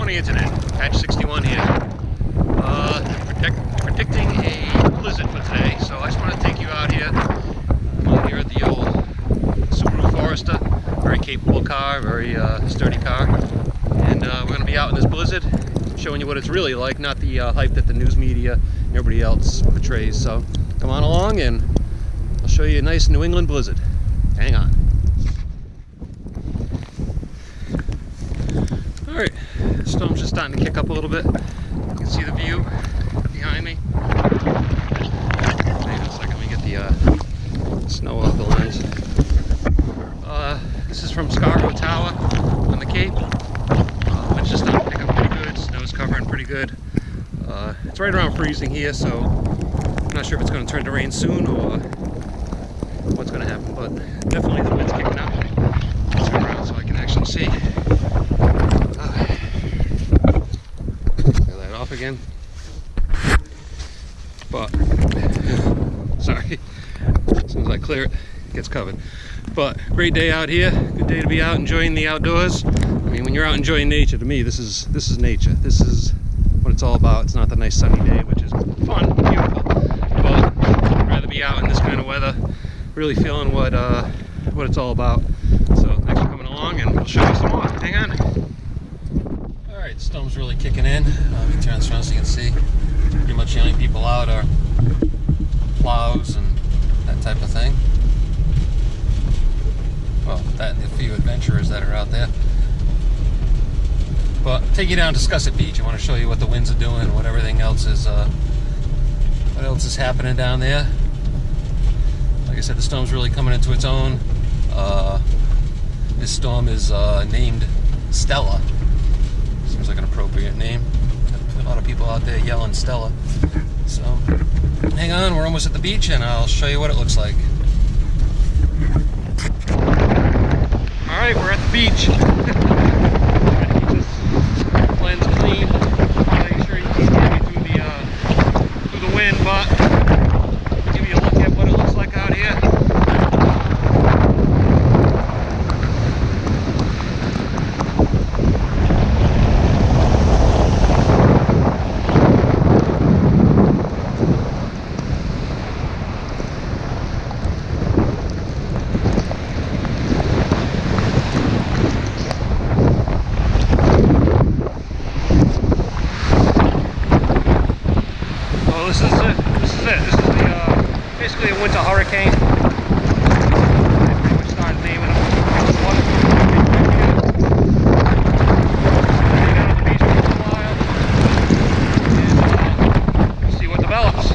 Morning Internet, patch 61 here. Predicting a blizzard for today, so I just want to take you out here. Here at the old Subaru Forester, very capable car, very sturdy car, and we're going to be out in this blizzard, showing you what it's really like, not the hype that the news media and everybody else portrays. So come on along, and I'll show you a nice New England blizzard. Hang on. Alright, the storm's just starting to kick up a little bit. You can see the view behind me. Hang on a second, let me get the snow off the lens. This is from Scarborough Tower on the Cape. It's just starting to pick up pretty good. Snow's covering pretty good. It's right around freezing here, so I'm not sure if it's going to turn to rain soon or what's going to happen, but definitely the wind's kicking up. Let's go around so I can actually see. Clear that off again. But, sorry, as soon as I clear it, it gets covered. But, great day out here. Good day to be out enjoying the outdoors. I mean, when you're out enjoying nature, to me, this is nature. This is what it's all about. It's not the nice sunny day, which is fun, beautiful. But I'd rather be out in this kind of weather, really feeling what it's all about. So thanks for coming along, and we'll show you some more. Hang on. All right, the storm's really kicking in. Let me turn this around so you can see. Pretty much the only people out are plows and that type of thing. Well, that and a few adventurers that are out there. But I'll take you down to Scussett Beach. I want to show you what the winds are doing, what everything else is, what else is happening down there. Like I said, the storm's really coming into its own. This storm is named Stella. Seems like an appropriate name. A lot of people out there yelling Stella. So, hang on, we're almost at the beach, and I'll show you what it looks like. Alright, we're at the beach. Trying to keep this lens clean. Make sure you can see me through the wind, but I'll give you a look at what it looks like out here. This is it. This is basically a winter hurricane. I pretty much started naming them. Hang out on the beach for a little while, and we'll see what develops.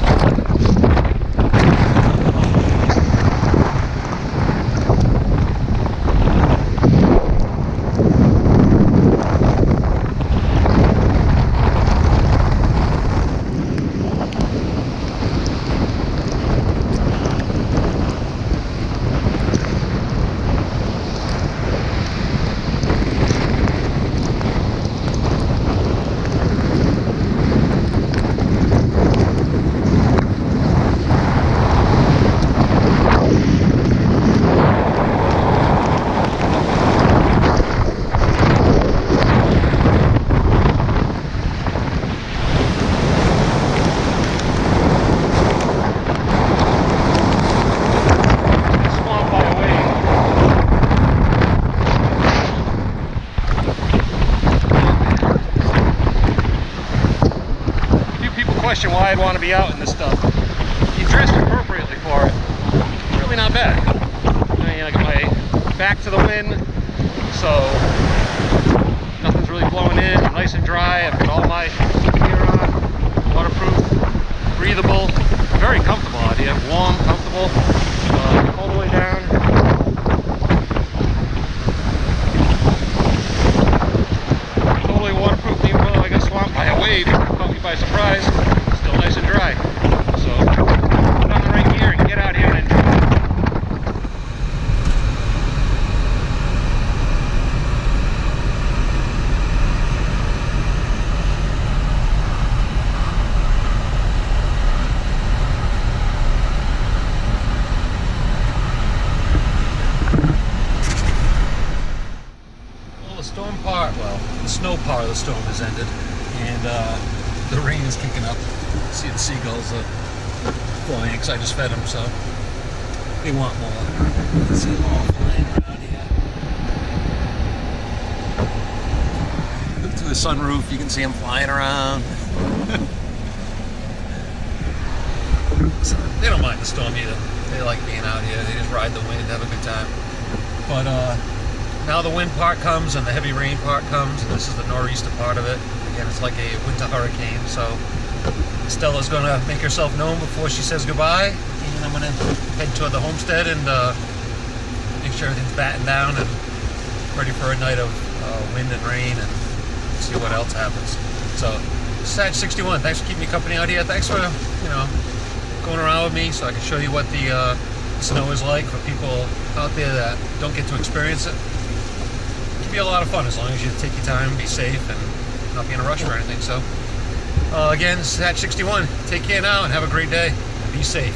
Question why I'd want to be out in this stuff. You dressed appropriately for it. It's really not bad. I mean, I got my back to the wind, so nothing's really blowing in. I'm nice and dry. I've got all my gear on, waterproof, breathable, very comfortable out here. Warm, comfortable, all the way down. Totally waterproof, even though I got swamped by a wave. Caught me by surprise. Still nice and dry. So, put on the right gear and get out here and enjoy it. Well, the storm part, well, the snow part of the storm has ended, and the rain is kicking up. See the seagulls flying because I just fed them, so they want more. Let's see them all flying around here. Look through the sunroof, you can see them flying around. So they don't mind the storm either. They like being out here. They just ride the wind, have a good time. But now the wind part comes and the heavy rain part comes, and this is the nor'easter part of it. Again, it's like a winter hurricane, so Stella's going to make herself known before she says goodbye, and I'm going to head toward the homestead and make sure everything's battened down and ready for a night of wind and rain, and see what else happens. So, Sag 61, thanks for keeping me company out here. Thanks for, going around with me so I can show you what the snow is like for people out there that don't get to experience it. It can be a lot of fun as long as you take your time, be safe, and not be in a rush for anything. So, again, Sag 61, take care now and have a great day. Be safe.